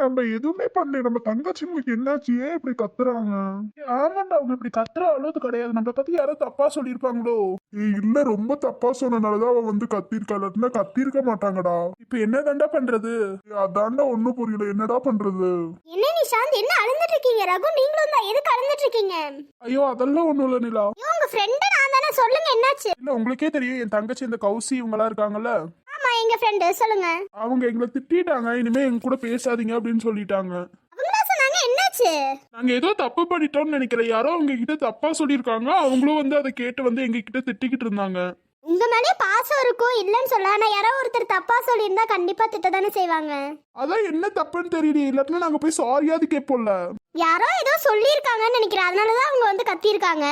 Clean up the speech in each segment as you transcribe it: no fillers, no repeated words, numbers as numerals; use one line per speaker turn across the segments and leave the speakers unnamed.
நம்ம எதுவுமே பண்ணல. நம்ம தங்கச்சிங்களுக்கு என்னாச்சு? ஏன் இப்படி கத்துறாங்க? ஆமாண்டா, அவங்க இப்படி கத்துற அளவுக்கு கிடையாது. நம்மள பத்தி யாரோ தப்பா சொல்லியிருப்பாங்களோ? இல்ல, ரொம்ப தப்பா சொன்னனாலதான் அவ வந்து கத்திருக்கா. இல்லாட்டினா கத்திருக்க மாட்டாங்கடா. இப்ப என்னதாண்டா பண்றது? அதான்டா ஒண்ணும் புரியல. என்னடா பண்றது?
என்ன நிஷாந்த், என்ன அழுந்துட்டு இருக்கீங்க? ரகு நீங்களும் தான், எதுக்கு அழுந்துட்டு இருக்கீங்க?
ஐயோ, அதெல்லாம் ஒண்ணும் இல்ல நிலா.
ஐயோ, உங்க ஃப்ரெண்ட் நான் தானே, சொல்லுங்க என்னாச்சு?
இல்ல, உங்களுக்கே தெரியும் என் தங்கச்சி இந்த கௌசி இவங்களா இருக்காங்கல்ல,
ஆமா, எங்க ஃப்ரெண்டு, சொல்லுங்க.
அவங்க எங்களை திட்டிட்டாங்க. இனிமே எங்க கூட பேசாதீங்க அப்படின்னு சொல்லிட்டாங்க.
அவங்களா சொன்னாங்க? என்னாச்சு?
நாங்க ஏதோ தப்பு பண்ணிட்டோம்னு நினைக்கிறேன். யாரோ அவங்க கிட்ட தப்பா சொல்லியிருக்காங்க. அவங்களும் வந்து அதை கேட்டு வந்து எங்க கிட்ட திட்டிக்கிட்டு இருந்தாங்க.
உங்க மேலே பாசம் இருக்கும் இல்லன்னு சொல்ல, ஆனா யாரோ ஒருத்தர் தப்பா சொல்லியிருந்தா கண்டிப்பா திட்டதானே செய்வாங்க.
அதான் என்ன தப்புன்னு தெரியல. இல்லாட்டினா நாங்க போய் சாரியாவது கேட்போம்ல.
யாரோ ஏதோ சொல்லியிருக்காங்கன்னு நினைக்கிறேன், அதனாலதான் அவங்க வந்து கத்தியிருக்காங்க.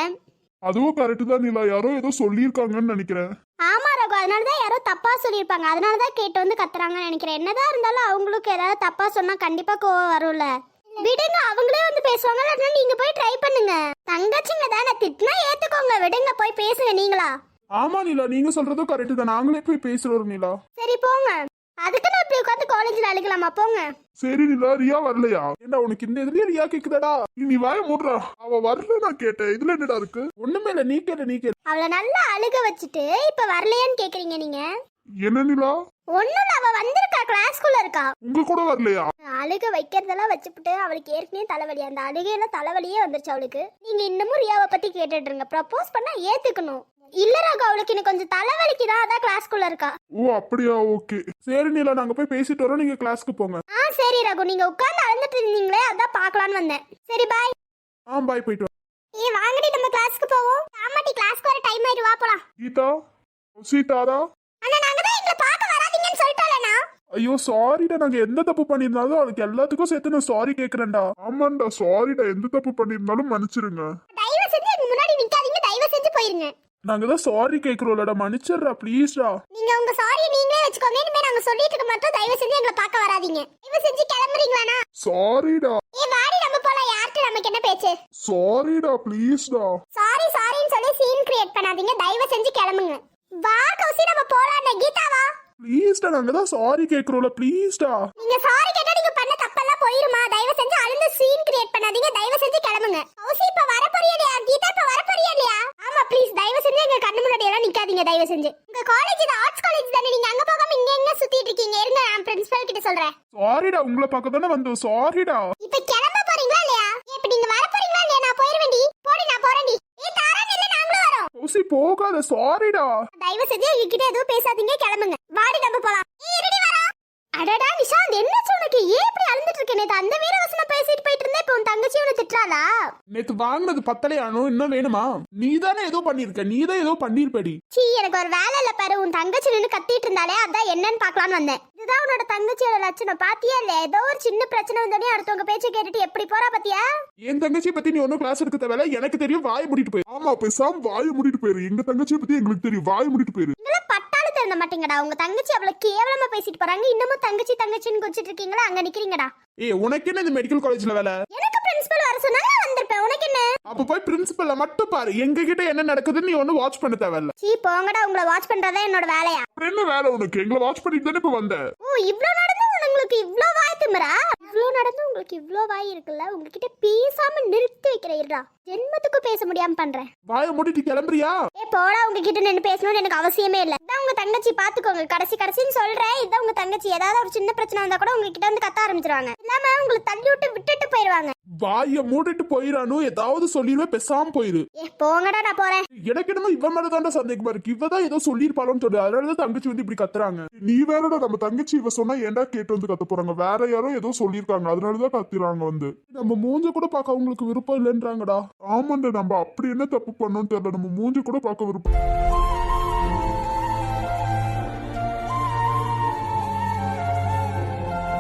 அதுவும் கரெக்டு தான் நிலா. யாரோ ஏதோ சொல்லியிருக்காங்கன்னு நினைக்கிறேன்.
ஆமா ரகு, அதனாலதான் யாரோ தப்பா சொல்லியிருப்பாங்க, அதனாலதான் கேட்டு வந்து கத்துறாங்கன்னு நினைக்கிறேன். என்னதான் இருந்தாலும் அவங்களுக்கு ஏதாவது தப்பா சொன்னா கண்டிப்பா கோவம் வரும்ல. விடுங்க, அவங்களே வந்து பேசுவாங்க. இல்லைன்னா நீங்க போய் ட்ரை பண்ணுங்க. தங்கச்சிங்க தானே, திட்டினா ஏத்துக்கோங்க. விடுங்க, போய் பேசுங்க நீங்களா.
ஆமா நிலா, நீங்க சொல்றதும் கரெக்டு தான். நாங்களே போய் பேசுறோம் நிலா.
சரி போங்க. அதுக்கு நான் இப்படி உட்காந்து காலேஜ்ல அழுகலாமா? போங்க.
சரி நிலா, ரியா வரலையா? ஏண்டா உனக்கு இந்த இதுலயே ரியா கேக்குதாடா? நீ வாய மூடுறா. அவ வரல நான் கேட்டேன். இதுல என்னடா இருக்கு? ஒண்ணுமே இல்ல. நீ கேளு.
அவளை நல்லா அழுக வச்சுட்டு இப்ப வரலையான்னு கேக்குறீங்க நீங்க?
என்ன நிலா?
ஒண்ணும் அவ வந்திருக்கா, கிளாஸ்க்குள்ள இருக்கா.
உங்க கூட வரலையா?
அழுக வைக்கிறதெல்லாம் வச்சுப்புட்டு அவளுக்கு ஏற்கனவே தலைவலி, அந்த அழுகையில தலைவலியே வந்துருச்சு அவளுக்கு. நீங்க இன்னமும் ரியாவை பத்தி கேட்டுட்டு இருங்க. ப்ரப்போஸ் பண்ணா ஏத்துக்கணும். இல்ல ராகு, அவளுக்கு இன்னும் கொஞ்சம் தலைவலிக்குதான், அதான் கிளாஸ்க்குள்ள இருக்கா.
ஓ அப்படியா? ஓகே சரி நிலா, நாங்க போய் பேசிட்டு வரோம். நீங்க கிளாஸ்க்கு போங்க.
சரி ரகு, நீங்க உட்கார்ந்து அழுந்துட்டு இருந்தீங்களே, அதான் பாக்கலான்னு வந்தேன். சரி பாய்.
பாய், போயிட்டு வா.
வாங்கடி, நம்ம கிளாஸ்க்கு போவோம். ஆமாடி, கிளாஸ்க்கு வர டைம் ஆயிடு, வா போலாம்.
கீதா, சீதாரா.
அண்ணா, நாங்க தான் எங்களை பார்க்க வராதீங்கன்னு சொல்லிட்டாலண்ணா.
ஐயோ சாரிடா. நாங்க எந்த தப்பு பண்ணிருந்தாலும் அதுக்கு எல்லாத்துக்கும் சேர்த்து நான் சாரி கேக்குறேன்டா. ஆமாண்டா, சாரிடா. எந்த தப்பு பண்ணிருந்தாலும் மன்னிச்சிருங்க.
தயவு செஞ்சு எங்க முன்னாடி நிக்காதீங்க, தயவு செஞ்சு போயிருங்க.
நாங்க தான் சாரி கேக்குறோம்லடா, மன்னிச்சிடுறா ப்ளீஸ்டா.
நீங்க உங்க சாரியை நீங்களே வச்சுக்கோங்க. இனிமே நாங்க சொல்லிட்டு இருக்க மாட்டோம். தயவு செஞ்சு எங்களை பார்க்க வராதீங்க. தயவு செஞ்சு கிளம்புறீங்களாண்ணா?
சாரிடா.
வாடி, நம்ம போலாம். யார்கிட்ட நமக்கு என்ன பேச்சு?
சாரிடா ப்ளீஸ்டா.
சாரின்னு சொல்லி சீன் கிரியேட் பண்ணாதீங்க. தயவு செஞ்சு கிளம்புங்க. வா கௌசி, நம்ம போலாம். கீதா வா.
ப்ளீஸ்டா, நாங்க தான் சாரி கேக்குறோம்ல, ப்ளீஸ்டா.
நீங்க சாரி கேட்டா நீங்க பண்ண தப்பெல்லாம் போயிருமா? தயவு செஞ்சு அழுந்து சீன் கிரியேட் பண்ணாதீங்க. தயவு செஞ்சு கிளம்புங்க. கௌசி, இப்ப வர போறியா இல்லையா? கீதா, இப்ப வர போறியா இல்லையா? ஆமா ப்ளீஸ், தயவு செஞ்சு எங்க கண்ணு முன்னாடி எல்லாம் நிக்காதீங்க. தயவு செஞ்சு. உங்க காலேஜ் இது ஆர்ட்ஸ் காலேஜ் தானே, நீங்க அங்க போகாம இங்க எங்க சுத்திட்டு இருக்கீங்க? இருங்க, நான் பிரின்சிபல் கிட்ட சொல்றேன்.
சாரிடா, உங்களை பார்க்க தானே வந்தோம். சாரிடா.
இப்ப கிளம்ப போறீங்களா இல்லையா? இப்ப நீங்க வர போறீங்களா இல்லையா? நான் போயிருவேன்டி. போடி, நான் போறேன்டி. தாரா நில்ல, நாங்களும் வரோம்.
கௌசி போகாத. சாரிடா.
தயவு செஞ்சு எங்ககிட்ட எதுவும் பேசாதீங்க, கிளம்புங்க. வாடி, நம்ம போலாம். இருடி வரா. அடடா நிஷாந்த், என்னாச்சு உனக்கு? ஏன் இப்படி அழுந்துட்டு இருக்க? நேத்து அந்த வீரவசனம் பேசிட்டு போயிட்டு இருந்தே, இப்ப உன் தங்கச்சி உன்னை திட்டுறாளா?
நேத்து வாங்கினது பத்தலையானோ? இன்னும் வேணுமா? நீ தானே ஏதோ பண்ணிருக்க. நீ தான் ஏதோ பண்ணிருப்படி.
சீ, எனக்கு ஒரு வேலை இல்ல பாரு. உன் தங்கச்சி நின்னு கத்திட்டு இருந்தாலே, அதான் என்னன்னு பாக்கலாம்னு வந்தேன். இதுதான் உன்னோட தங்கச்சியோட லட்சணம். பாத்தியா இல்ல? ஏதோ ஒரு சின்ன பிரச்சனை வந்தோடனே அடுத்தவங்க பேச்ச கேட்டுட்டு எப்படி போறா பாத்தியா?
என் தங்கச்சியை பத்தி நீ ஒன்னும் கிளாஸ் எடுக்க தேவையில்ல. எனக்கு தெரியும். வாயை மூடிட்டு போயிரு. ஆமா, பேசாம வாயை மூடிட்டு போயிரு. எங்க தங்கச்சியை பத்தி எங்களுக்கு தெரியும். வாயை மூடிட்டு போயிரு.
இதெல்லாம் பட்டாளு திறந்த மாட்டீங்கடா. உங்க தங்கச்சி அவ்வளவு கேவலமா பேசிட்டு போறாங்க. இன்னமும் தங்கச்சின்னு கொச்சிட்டு இருக்கீங்களா? அங்க நிக்கிறீங்கடா.
உனக்கு என்ன இந்த மெடிக்கல் காலேஜ்ல வேலை?
எனக்கு பிரின்சிபல் வர சொன்னா நான் வந்திருப்பேன். உனக்கு என்ன?
அப்ப போய் பிரின்சிபல்ல மட்டும் பாரு. எங்க கிட்ட என்ன நடக்குதுன்னு நீ ஒன்னும் வாட்ச் பண்ண தேவையில்ல.
சீ போங்கடா, உங்களை வாட்ச் பண்றதா என்னோட வேலையா?
அப்புறம் என்ன வேலை உனக்கு? எங்களை வாட்ச் பண்ணிட்டு தானே இப்ப வந்த.
ஓ, இவ்ளோ நடந்து உங்களுக்கு இவ்ளோ வாய் திமிரா? இவ்ளோ நடந்து உங்களுக்கு இவ்ளோ வாய் இருக்குல்ல? உங்ககிட்ட பேசாம நிறுத்தி வைக்கிறேன்டா. ஜென்மத்துக்கு பேச முடியாம பண்றேன்.
வாயை மூடிட்டு கிளம்புறியா?
போடா, உங்ககிட்ட நின்னு பேசணும்னு எனக்கு அவசியமே இல்ல. இதான் உங்க தங்கச்சி, பாத்துக்கோங்க. கடைசின்னு சொல்றேன். இதான் உங்க தங்கச்சி. ஏதாவது ஒரு சின்ன பிரச்சனை வந்தா கூட உங்ககிட்ட வந்து கத்த ஆரம்பிச்சிருவாங்க. இல்லாம உங்களை தள்ளி விட்டுட்டு போயிருவாங்க.
வாயை மூடிட்டு போயிரானு. ஏதாவது சொல்லிடுவே, பேசாம போயிரு.
போங்கடா, நான் போறேன்.
எனக்கு என்னமோ இவன் மேலதான்டா சந்தேகமா இருக்கு. இவதான் ஏதோ சொல்லிருப்பாளோன்னு சொல்லு. அதனாலதான் தங்கச்சி வந்து இப்படி கத்துறாங்க. நீ வேறடா, நம்ம தங்கச்சி இவ சொன்னா ஏன்டா கேட்டு வந்து கத்த போறாங்க? வேற யாரோ ஏதோ சொல்லிருக்காங்க, அதனாலதான் கத்துறாங்க வந்து. நம்ம மூஞ்ச கூட பார்க்க அவங்களுக்கு விருப்பம் இல்லைன்றாங்கடா. ஆமாண்டா, நம்ம அப்படி என்ன தப்பு பண்ணோம்னு தெரியல. நம்ம மூஞ்ச கூட பார்க்க விருப்பம்.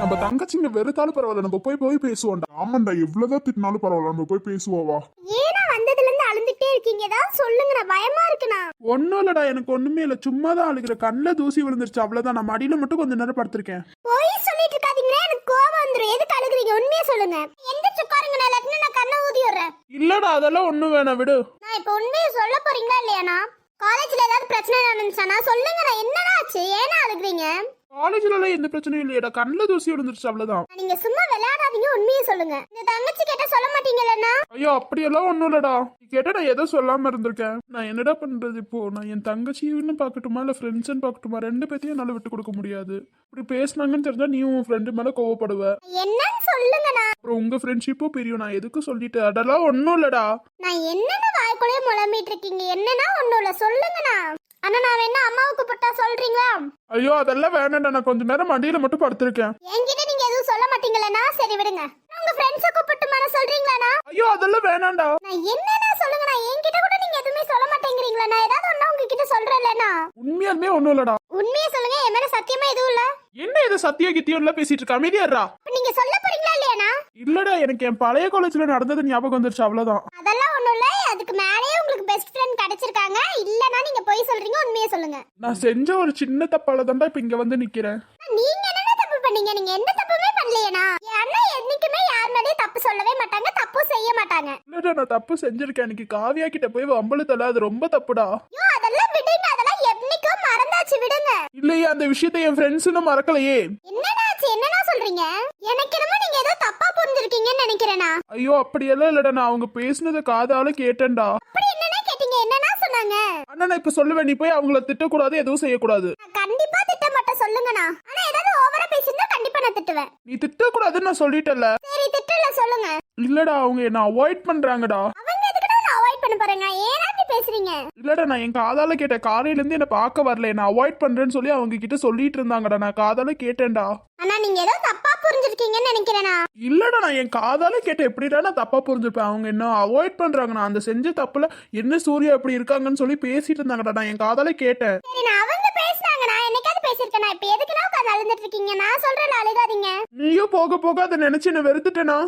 நம்ம தங்கச்சிங்க வெறுத்தாலும் பரவாயில்ல, நம்ம போய் பேசுவோம்டா. ஆமாண்டா, எவ்வளவுதான் திட்டினாலும் பரவாயில்ல, நம்ம போய் பேசுவோவா.
ஏன்னா வந்ததுல இருந்து அழுந்துட்டே இருக்கீங்க? ஏதாவது சொல்லுங்கடா, பயமா இருக்குண்ணா.
ஒன்னும் இல்லடா, எனக்கு ஒண்ணுமே இல்ல. சும்மா தான் அழுகிற. கண்ணுல தூசி விழுந்துருச்சு, அவ்வளவுதான். நான் மடியில மட்டும் கொஞ்ச நேரம் படுத்திருக்கேன்.
போய் சொல்லிட்டு இருக்காதீங்களே, எனக்கு கோவம் வந்துரும். எதுக்கு அழுகுறீங்க? உண்மையா சொல்லுங்க. எந்திரிச்சு உட்காருங்க, நான் இல்லாட்டினா நான் கண்ணை ஊதி விடுறேன்.
இல்லடா, அதெல்லாம் ஒண்ணும் வேணாம், விடு.
நான் இப்ப உண்மையை சொல்ல போறீங்களா இல்லையாண்ணா? காலேஜ்ல ஏதாவது பிரச்சனை நடந்துச்சானா சொல்லுங்க. நான் என்னடா ஆச்சு? ஏன்னா அழுகுறீங்க?
காலேஜ்ல எல்லாம் எந்த பிரச்சனையும் இல்லையடா, கண்ணுல தூசி விழுந்துருச்சு அவ்வளவுதான்.
நீங்க சும்மா விளையாடாதீங்க, உண்மையை சொல்லுங்க. இந்த தங்கச்சி கேட்டா சொல்ல மாட்டீங்களா?
ஐயோ அப்படியெல்லாம் ஒண்ணும் இல்லடா, நீ கேட்டா நான் ஏதோ சொல்லாம இருந்திருக்கேன். நான் என்னடா பண்றது இப்போ? நான் என் தங்கச்சின்னு பாக்கட்டுமா இல்ல ஃப்ரெண்ட்ஸ்ன்னு பாக்கட்டுமா? ரெண்டு பேத்தையும் என்னால விட்டு கொடுக்க முடியாது. இப்படி பேசினாங்கன்னு தெரிஞ்சா நீ உன் ஃப்ரெண்டு மேல கோவப்படுவ.
என்னன்னு சொல்லுங்கண்ணா.
அப்புறம் உங்க ஃப்ரெண்ட்ஷிப்பும் பிரியும். நான் எதுக்கு சொல்லிட்டு அதெல்லாம் ஒன்னும் இல்லடா.
நான் என்னென்ன வாய்க்குள்ளே முழம்பிட்டு இருக்கீங்க? என்னன்னா ஒண்ணும் இல்ல, சொல்லுங்கண்ணா. அண்ணா நான் வேணா அம்மாவுக்கு போட்டா சொல்றீங்களா?
ஐயோ அதெல்லாம் வேணாம்டா, நான் கொஞ்ச நேரம் மடியில மட்டும் படுத்திருக்கேன்.
என்கிட்ட நீங்க எதுவும் சொல்ல மாட்டீங்களா? சரி விடுங்க. உங்க ஃப்ரெண்ட்ஸை கூப்பிட்டுமான சொல்றீங்களாண்ணா?
ஐயோ அதெல்லாம் வேணாம்டா.
நான் என்னன்னா சொல்லுங்கண்ணா. என்கிட்ட கூட நீங்க எதுவுமே சொல்ல மாட்டேங்கிறீங்களா? நான் ஏதாவது ஒண்ணா உங்ககிட்ட சொல்றேன்லண்ணா.
உண்மையாலுமே ஒண்ணும் இல்லடா.
உண்மையை சொல்லுங்க, என் மேல சத்தியமா எதுவும் இல்ல.
என்ன இது சத்திய கித்தியம் எல்லாம் பேசிட்டு இருக்க? அமைதியாடுறா.
நீங்க சொல்ல போறீங்களா இல்லையாண்ணா?
இல்லடா, எனக்கு என் பழைய காலேஜ்ல நடந்தது ஞாபகம் வந்துருச்சு அவ்வளவுதான்.
அதெல்லாம் ஒண்ணும் இல்ல. அதுக்கு மேலேயே உங்களுக்கு பெஸ்ட் ஃப்ரெண்ட் கிடைச்சிருக்காங்க. இல்லனா நீங்க போய் சொல்றீங்க, உண்மையை சொல்லுங்க.
நான் செஞ்ச ஒரு சின்ன தப்பால தான்டா இப்ப இங்க வந்து நிக்கிறேன்.
நீங்க என்ன தப்பு பண்ணீங்க? நீங்க எந்த தப்புமே பண்ணலையேனா? என் அண்ணன் என்னைக்குமே யார் மேலயும் தப்பு சொல்லவே மாட்டாங்க, தப்பு செய்ய மாட்டாங்க.
இல்லடா, நான் தப்பு செஞ்சிருக்கேன். எனக்கு காவியா கிட்ட போய் வம்பளுத்தல, அது ரொம்ப தப்புடா.
ஐயோ அதெல்லாம் விடுங்க, அதெல்லாம் என்னைக்கோ மறந்தாச்சு, விடுங்க.
இல்லையே, அந்த விஷயத்தை என் ஃப்ரெண்ட்ஸ்னு மறக்கலையே.
என்னடாச்சு? என்னடா சொல்றீங்க? எனக்கு என்னமோ நீங்க ஏதோ தப்பா புரிஞ்சிருக்கீங்கன்னு நினைக்கிறேனா?
ஐயோ அப்படியெல்லாம் இல்லடா, நான் அவங்க பேசுனதை காதால கேட்டேன்டா.
அப்படி என்னன்னா கேட்டீங்க? என்னன்னா சொன்னாங்க?
அண்ணா நான் இப்ப சொல்லுவேன், நீ போய் அவங்கள திட்டக்கூடாது, எதுவும் செய்யக்கூடாது.
நான் கண்டிப்பா திட்ட மாட்டேன், சொல்லுங்கண்ணா. ஆனா ஏதாவது ஓவரா பேசினா கண்டிப்பா நான் திட்டுவேன்.
நீ திட்டக்கூடாதுன்னு நான் சொல்லிட்டேன்ல.
சரி திட்டல, சொல்லுங்க.
இல்லடா, அவங்க என்ன அவாய்ட் பண்றாங்கடா.
அவங்க எதுக்குடா நான் அவாய்ட் பண்ண போறேங்க? ஏன்னா இப்படி பேசுறீங்க?
இல்லடா, நான் என் காதால கேட்ட, காலையில இருந்து என்ன பார்க்க வரல, என்ன அவாய்ட் பண்றேன்னு சொல்லி அவங்க கிட்ட சொல்லிட்டு இருந்தாங்கடா. நான் காதால கேட்டேன்டா.
ஆனா நீங்க ஏதோ தப்பா புரிஞ்சிருக்கீங்கன்னு நினைக்கிறேனா?
இல்லடா, நான் என் காதால கேட்ட, எப்படிடா நான் தப்பா புரிஞ்சுப்பேன்? அவங்க என்ன அவாய்ட் பண்றாங்க, நான் அந்த செஞ்ச தப்புல என்ன சூர்யா இப்படி இருக்காங்கன்னு சொல்லி பேசிட்டு இருந்தாங்கடா. நான் என் காதால கேட்டேன்.
சரி நான் அவங்க பேசுறாங்க, நான் என்னைக்காவது பேசிருக்கேனா? இப்ப எதுக்குனா உட்கார்ந்து அழுந்துட்டு இருக்கீங்க? நான் சொல்றேன் அழுகாதீங்க.
நீயும் போக போக அதை நினைச்சு என்ன வெறுத்துட்டேனா?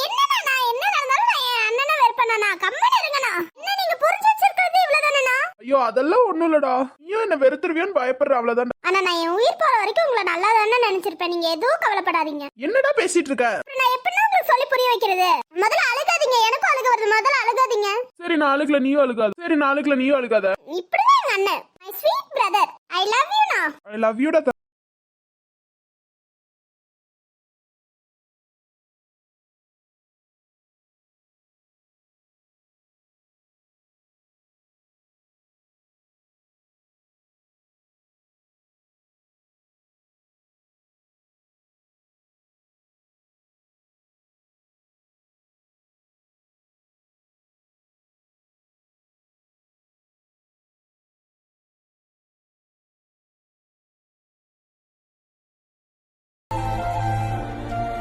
என்னண்ணா நான் என்ன நடந்தாலும் நான் என் அண்ணனை வெறுப்பேனா? கம்மன் இருங்கண்ணா. என்ன நீங்க புரிஞ்சு வச்சிருக்கிறது இவ்வளவுதானண்ணா?
ஐயோ அதெல்லாம் ஒண்ணும் இல்லடா, நீயும் என்ன வெறுத்துருவியோன்னு பயப்படுற அவ்வளவுதான்.
ஆனா நான் என் உயிர் போற வரைக்கும் உங்களை நல்லா தானே நினைச்சிருப்பேன். நீங்க எதுவும் கவலைப்படாதீங்க.
என்னடா பேசிட்டு இருக்க?
அப்புறம் நான் எப்படின்னா உங்களுக்கு சொல்லி புரிய வைக்கிறது? முதல்ல அழுகாதீங்க, எனக்கும் அழுக வருது. முதல்ல அழுகாதீங்க.
சரி நாளுக்குள்ள நீயும் அழுகாத. சரி நாளுக்குள்ள நீயும் அழுகாத.
இப்படிதான் எங்க அண்ணன். My sweet brother, I love you நா.
ஐ லவ் யூடா.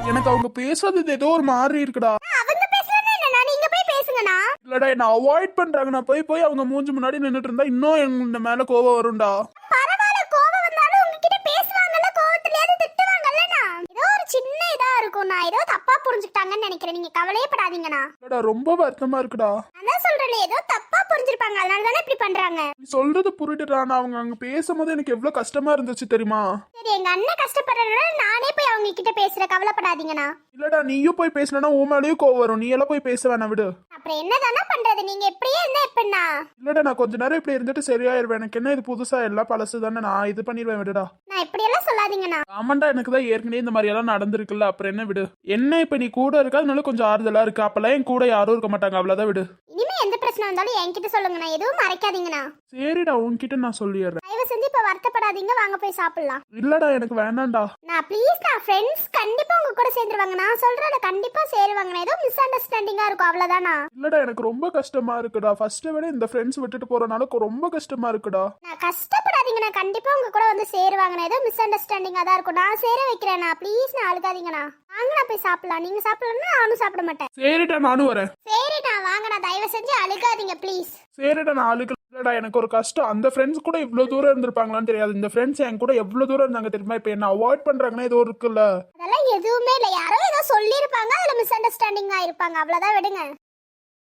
எனக்கு அவங்க பேசுறது ஏதோ ஒரு மாதிரி இருக்குடா.
அவங்க பேசுறது என்னன்னா நீங்க போய் பேசுங்கண்ணா.
இல்லடா, என்ன அவாய்ட் பண்றாங்க. நான் போய் அவங்க மூஞ்சி முன்னாடி நின்னுட்டு இருந்தா இன்னும் எங்க மேல கோவம் வரும்டா.
பரவாயில்ல, கோவம் வந்தாலும் உங்ககிட்ட பேசுவாங்கல்ல, கோவத்திலேயே திட்டுவாங்கல்லண்ணா. ஏதோ ஒரு சின்ன இதா இருக்கும். நான் ஏதோ தப்பா புரிஞ்சுக்கிட்டாங்கன்னு நினைக்கிறேன். நீங்க கவலையே படாதீங்கண்ணா.
இல்லடா, ரொம்ப வருத்தமா இருக்குடா.
அதான் சொல்றேன், ஏதோ தப்பா புரிஞ்சிருப்பாங்க, அதனால தானே இப்படி பண்றாங்க.
நீ சொல்றது புரியுதுடா. நான் அவங்க அங்க பேசும்போது எனக்கு எவ்வளவு கஷ்டமா இருந்துச்சு தெரியுமா?
சரி எங்க அண்ணன் கஷ்டப்படுறதுனால நானே போய் அவங்க கிட்ட பேசுறேன், கவலைப்படாதீங்கண்ணா.
இல்லடா, நீயும் போய் பேசினா உன் மேலேயும் கோவம் வரும். நீ எல்லாம் போய் பேச வேணாம், விடு.
அப்புறம் என்னதானே பண்றது? நீங்க எப்படியே இருந்தா எப்படின்னா?
இல்லடா, நான் கொஞ்ச நேரம் இப்படி இருந்துட்டு சரியாயிருவேன். எனக்கு என்ன இது புதுசா, எல்லாம் பழசு தானே, நான் இது பண்ணிடுவேன், விடுடா.
நான் இப்படியெல்லாம் சொல்லாதீங்கண்ணா.
ஆமாண்டா, எனக்கு தான் ஏற்கனவே இந்த மாதிரி எல்லாம் நடந்திருக்குல்ல, அப்புறம் என்ன, விடு. என்ன இப்ப நீ கூட இருக்க, அதனால கொஞ்சம் ஆறுதலா இருக்கு. அப்பெல்லாம் என் கூட யாரும் இருக்க மாட்டாங்க, அவ்வளவுதான், விடு.
இனிமே எந்த பிரச்சனை வந்தாலும் என்கிட்ட சொல்லுங்கண்ணா, எதுவும் மறைக்காதீங்கண்ணா.
சரிடா, உன்கிட்ட நான் சொல்லிடுறேன்.
தயவு செஞ்சு இப்ப வருத்தப்படாதீங்க, வாங்க போய் சாப்பிடலாம்.
இல்லடா, எனக்கு வேணாம்டா.
நான் ப்ளீஸ், நான் ஃப்ரெண்ட்ஸ் கண்டிப்பா உங்க கூட சேர்ந்துருவாங்க. நான் சொல்றத கண்டிப்பா சேருவாங்க. ஏதோ மிஸ் அண்டர்ஸ்டாண்டிங்கா இருக்கும், அவ்வளவுதானா?
இல்லடா, எனக்கு ரொம்ப கஷ்டமா இருக்குடா. ஃபர்ஸ்ட் விட இந்த ஃப்ரெண்ட்ஸ் விட்டுட்டு போறனால ரொம்ப கஷ்டமா இருக்குடா.
நான் கஷ்டப்படாதீங்க, நான் கண்டிப்பா உங்க கூட வந்து சேருவாங்க. ஏதோ மிஸ் அண்டர்ஸ்டாண்டிங்கா தான் இருக்கும். நான் சேர வைக்கிறேண்ணா, ப்ளீஸ். நான் அழுகாதீங்கண்ணா. வாங்க நான் போய் சாப்பிடலாம். நீங்க சாப்பிடலன்னா நானும் சாப்பிட மாட்டேன்.
சரிடா, நானும் வரேன்.
சரிண்ணா வாங்க, நான் தயவு செஞ்சு அழுகாதீங்க ப்ளீஸ்.
சரிடா, நான் இல்லடா, எனக்கு ஒரு கஷ்டம். அந்த ஃப்ரெண்ட்ஸ் கூட இவ்வளவு தூரம் இருந்திருப்பாங்களான்னு தெரியாது. இந்த ஃப்ரெண்ட்ஸ் என் கூட எவ்வளவு தூரம் இருந்தாங்க தெரியுமா? இப்ப என்ன அவாய்ட் பண்றாங்கன்னா ஏதோ இருக்குல்ல.
அதெல்லாம் எதுவுமே இல்ல, யாரோ ஏதோ சொல்லிருப்பாங்க, அதுல மிஸ் அண்டர்ஸ்டாண்டிங்கா இருப்பாங்க, அவ்வளவுதான், விடுங்க.